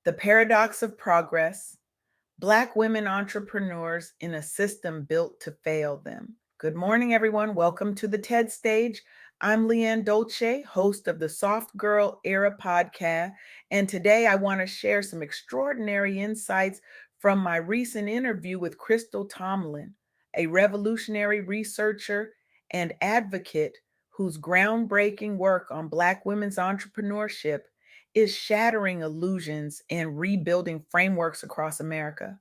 The Paradox of Progress, Black Women Entrepreneurs in a System Built to Fail Them. Good morning, everyone. Welcome to the TED Stage. I'm LeAnne Dolce, host of the Soft Girl Era podcast, and today I want to share some extraordinary insights from my recent interview with Crystal Tomlin, a revolutionary researcher and advocate whose groundbreaking work on Black women's entrepreneurship is shattering illusions and rebuilding frameworks across America.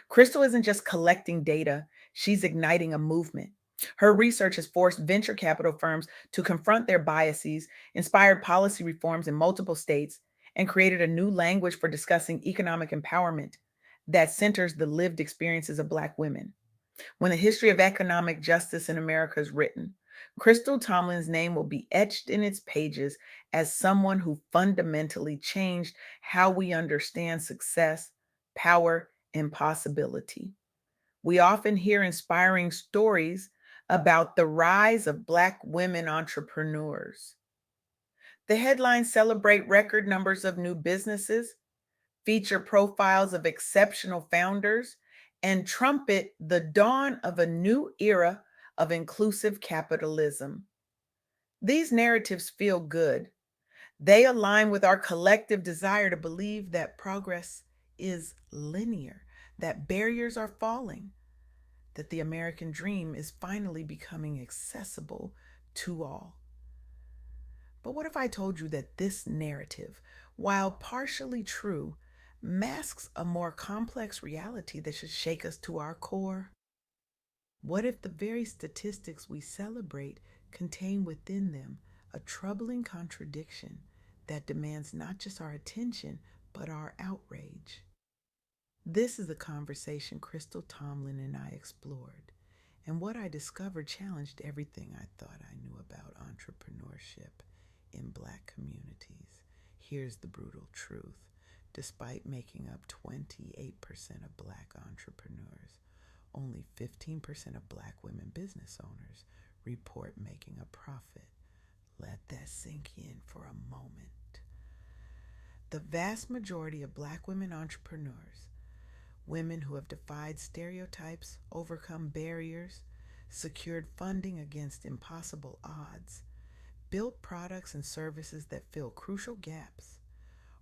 Crystal isn't just collecting data, she's igniting a movement. Her research has forced venture capital firms to confront their biases, inspired policy reforms in multiple states, and created a new language for discussing economic empowerment that centers the lived experiences of Black women. When the history of economic justice in America is written, Crystal Tomlin's name will be etched in its pages as someone who fundamentally changed how we understand success, power, and possibility. We often hear inspiring stories about the rise of Black women entrepreneurs. The headlines celebrate record numbers of new businesses, feature profiles of exceptional founders, and trumpet the dawn of a new era of inclusive capitalism. These narratives feel good. They align with our collective desire to believe that progress is linear, that barriers are falling, that the American dream is finally becoming accessible to all. But what if I told you that this narrative, while partially true, masks a more complex reality that should shake us to our core? What if the very statistics we celebrate contain within them a troubling contradiction that demands not just our attention, but our outrage? This is a conversation Crystal Tomlin and I explored, and what I discovered challenged everything I thought I knew about entrepreneurship in Black communities. Here's the brutal truth. Despite making up 28% of Black entrepreneurs, only 15% of Black women business owners report making a profit. Let that sink in for a moment. The vast majority of Black women entrepreneurs, women who have defied stereotypes, overcome barriers, secured funding against impossible odds, built products and services that fill crucial gaps,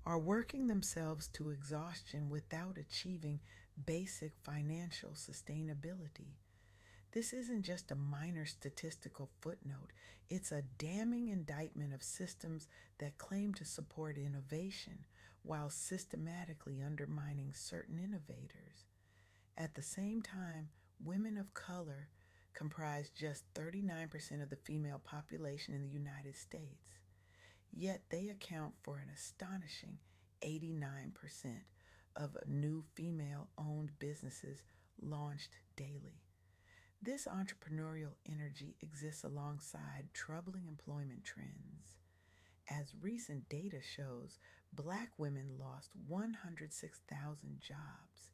are working themselves to exhaustion without achieving basic financial sustainability. This isn't just a minor statistical footnote, it's a damning indictment of systems that claim to support innovation while systematically undermining certain innovators. At the same time, women of color comprise just 39% of the female population in the United States, yet they account for an astonishing 89% of new female owned businesses launched daily. This entrepreneurial energy exists alongside troubling employment trends. As recent data shows, Black women lost 106,000 jobs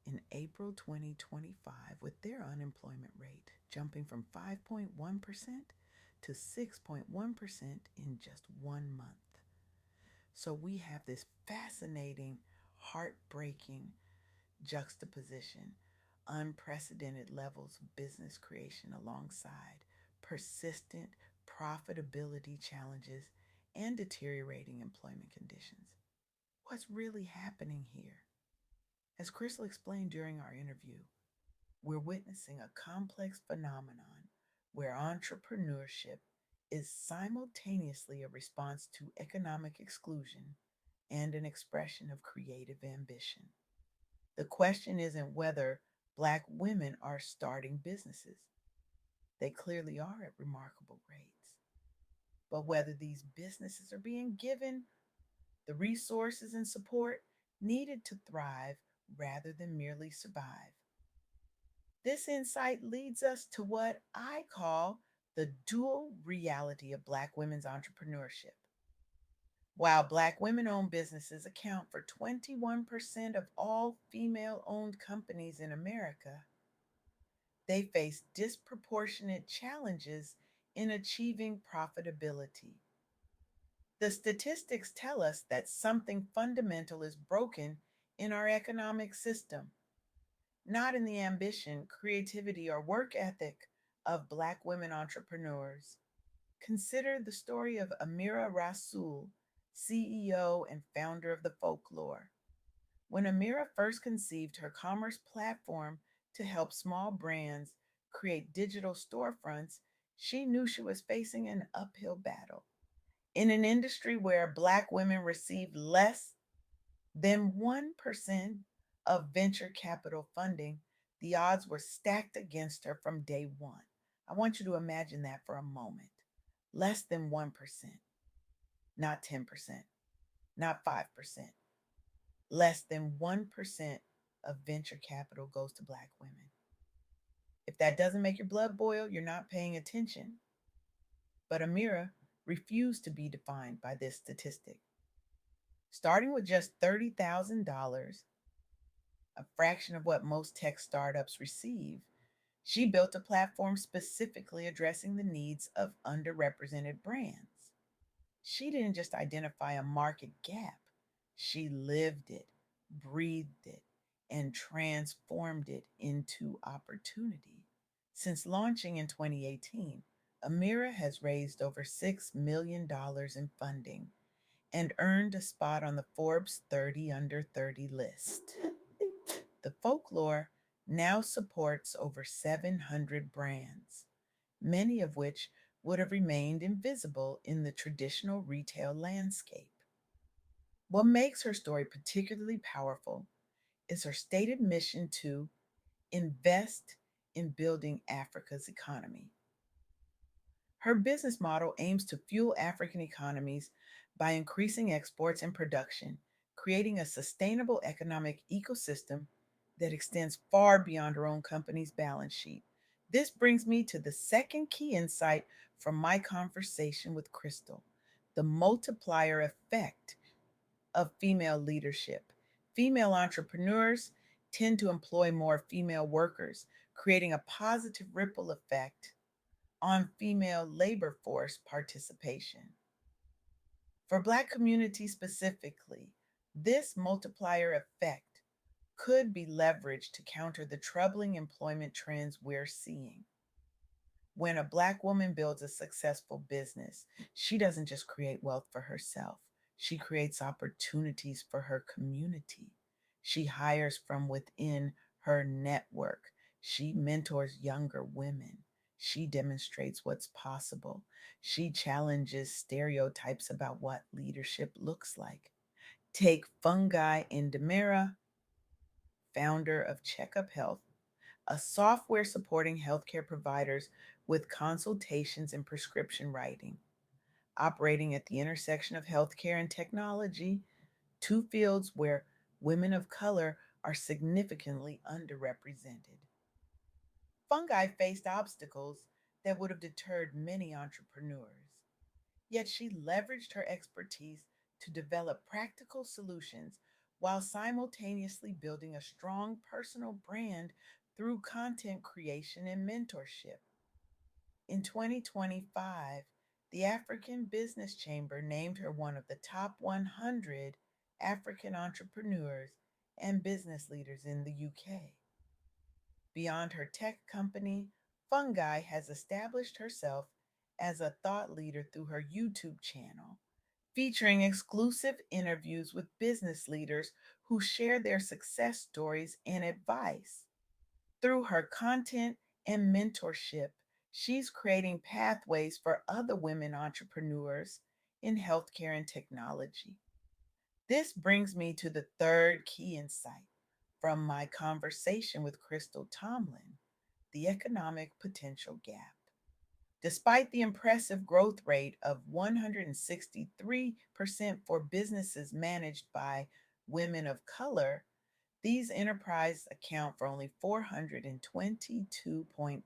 in April 2025, with their unemployment rate jumping from 5.1% to 6.1% in just 1 month. So we have this fascinating, heartbreaking juxtaposition, unprecedented levels of business creation alongside persistent profitability challenges and deteriorating employment conditions. What's really happening here? As Crystal explained during our interview, we're witnessing a complex phenomenon where entrepreneurship is simultaneously a response to economic exclusion and an expression of creative ambition. The question isn't whether Black women are starting businesses. They clearly are at remarkable rates. But whether these businesses are being given the resources and support needed to thrive rather than merely survive. This insight leads us to what I call the dual reality of Black women's entrepreneurship. While Black women owned businesses account for 21% of all female owned companies in America, they face disproportionate challenges in achieving profitability. The statistics tell us that something fundamental is broken in our economic system, not in the ambition, creativity, or work ethic of Black women entrepreneurs. Consider the story of Amira Rasul, CEO and founder of the Folklore. When Amira first conceived her commerce platform to help small brands create digital storefronts, she knew she was facing an uphill battle. In an industry where Black women receive less than 1% of venture capital funding, the odds were stacked against her from day one. I want you to imagine that for a moment. Less than 1%, not 10%, not 5%. Less than 1% of venture capital goes to Black women. If that doesn't make your blood boil, you're not paying attention. But Amira refused to be defined by this statistic. Starting with just $30,000, a fraction of what most tech startups receive, she built a platform specifically addressing the needs of underrepresented brands. She didn't just identify a market gap, she lived it, breathed it, and transformed it into opportunity. Since launching in 2018, Amira has raised over $6 million in funding and earned a spot on the Forbes 30 Under 30 list. The Folklore now supports over 700 brands, many of which would have remained invisible in the traditional retail landscape. What makes her story particularly powerful is her stated mission to invest in building Africa's economy. Her business model aims to fuel African economies by increasing exports and production, creating a sustainable economic ecosystem that extends far beyond her own company's balance sheet. This brings me to the second key insight from my conversation with Crystal: the multiplier effect of female leadership. Female entrepreneurs tend to employ more female workers, creating a positive ripple effect on female labor force participation. For Black communities specifically, this multiplier effect could be leveraged to counter the troubling employment trends we're seeing. When a Black woman builds a successful business, she doesn't just create wealth for herself, she creates opportunities for her community. She hires from within her network, she mentors younger women, she demonstrates what's possible, she challenges stereotypes about what leadership looks like. Take Fungi Indemera, founder of Checkup Health, a software supporting healthcare providers with consultations and prescription writing. Operating at the intersection of healthcare and technology, two fields where women of color are significantly underrepresented. Fungi faced obstacles that would have deterred many entrepreneurs, yet she leveraged her expertise to develop practical solutions while simultaneously building a strong personal brand through content creation and mentorship. In 2025, the African Business Chamber named her one of the top 100 African entrepreneurs and business leaders in the UK. Beyond her tech company, Fungi has established herself as a thought leader through her YouTube channel, featuring exclusive interviews with business leaders who share their success stories and advice. Through her content and mentorship, she's creating pathways for other women entrepreneurs in healthcare and technology. This brings me to the third key insight from my conversation with Crystal Tomlin: the economic potential gap. Despite the impressive growth rate of 163% for businesses managed by women of color, these enterprises account for only $422.5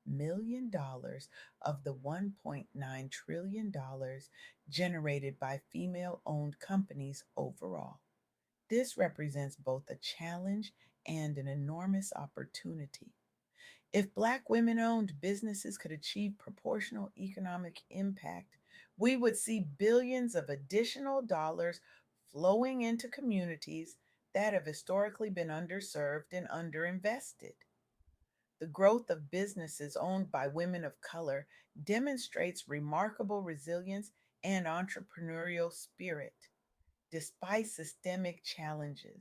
million dollars of the $1.9 trillion dollars generated by female owned companies overall. This represents both a challenge and an enormous opportunity. If Black women owned businesses could achieve proportional economic impact We would see billions of additional dollars flowing into communities that have historically been underserved and underinvested. The growth of businesses owned by women of color demonstrates remarkable resilience and entrepreneurial spirit despite systemic challenges.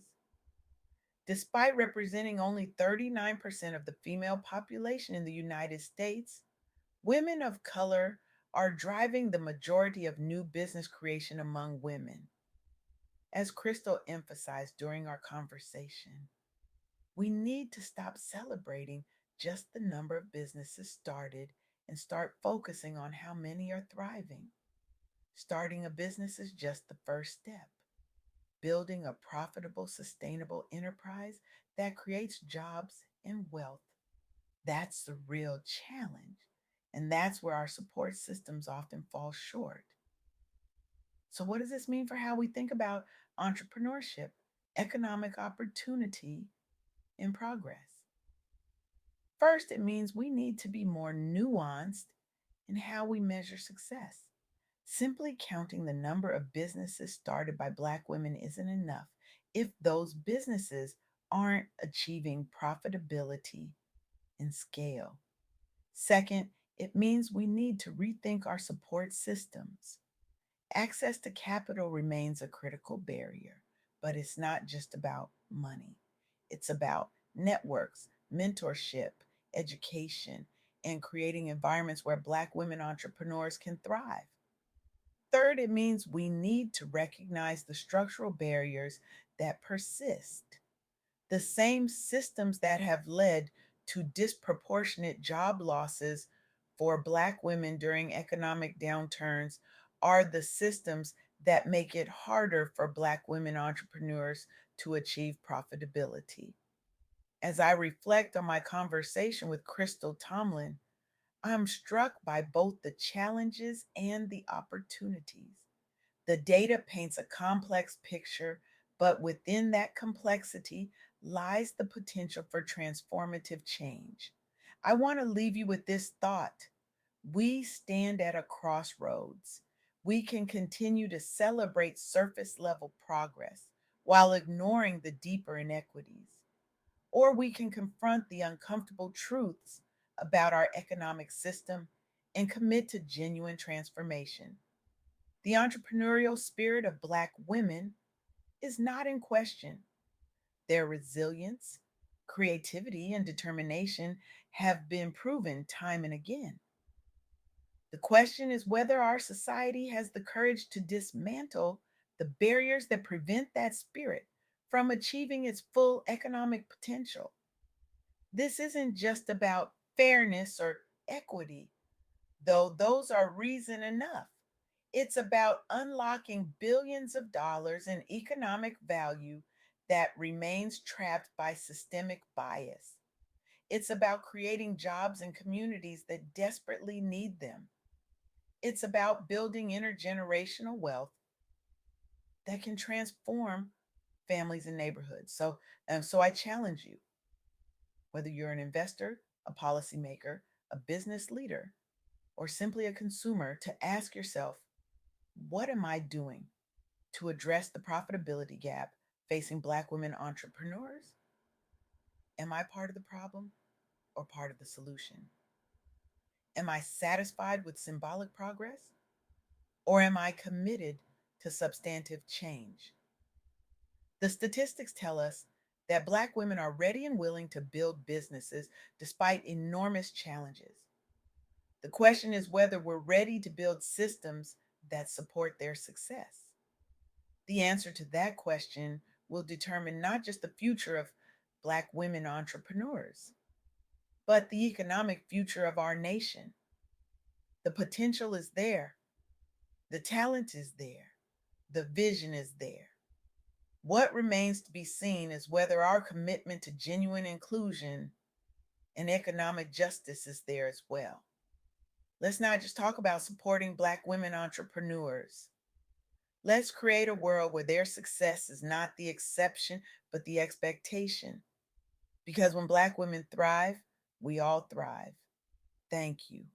Despite representing only 39% of the female population in the United States, women of color are driving the majority of new business creation among women. As Crystal emphasized during our conversation, we need to stop celebrating just the number of businesses started and start focusing on how many are thriving. Starting a business is just the first step. Building a profitable, sustainable enterprise that creates jobs and wealth. That's the real challenge. And that's where our support systems often fall short. So, what does this mean for how we think about entrepreneurship, economic opportunity, and progress? First, it means we need to be more nuanced in how we measure success. Simply counting the number of businesses started by Black women isn't enough if those businesses aren't achieving profitability and scale. Second, it means we need to rethink our support systems. Access to capital remains a critical barrier, but it's not just about money. It's about networks, mentorship, education, and creating environments where Black women entrepreneurs can thrive. Third, it means we need to recognize the structural barriers that persist. The same systems that have led to disproportionate job losses for Black women during economic downturns are the systems that make it harder for Black women entrepreneurs to achieve profitability. As I reflect on my conversation with Crystal Tomlin, I'm struck by both the challenges and the opportunities. The data paints a complex picture, but within that complexity lies the potential for transformative change. I want to leave you with this thought. We stand at a crossroads. We can continue to celebrate surface level progress while ignoring the deeper inequities, or we can confront the uncomfortable truths about our economic system and commit to genuine transformation. The entrepreneurial spirit of Black women is not in question. Their resilience, creativity, and determination have been proven time and again. The question is whether our society has the courage to dismantle the barriers that prevent that spirit from achieving its full economic potential. This isn't just about fairness or equity, though those are reason enough. It's about unlocking billions of dollars in economic value that remains trapped by systemic bias. It's about creating jobs in communities that desperately need them. It's about building intergenerational wealth that can transform families and neighborhoods. So I challenge you, whether you're an investor, a policymaker, a business leader, or simply a consumer, to ask yourself, what am I doing to address the profitability gap facing Black women entrepreneurs? Am I part of the problem or part of the solution? Am I satisfied with symbolic progress or am I committed to substantive change? The statistics tell us that Black women are ready and willing to build businesses despite enormous challenges. The question is whether we're ready to build systems that support their success. The answer to that question will determine not just the future of Black women entrepreneurs, but the economic future of our nation. The potential is there, the talent is there, the vision is there. What remains to be seen is whether our commitment to genuine inclusion and economic justice is there as well. Let's not just talk about supporting Black women entrepreneurs. Let's create a world where their success is not the exception, but the expectation. Because when Black women thrive, we all thrive. Thank you.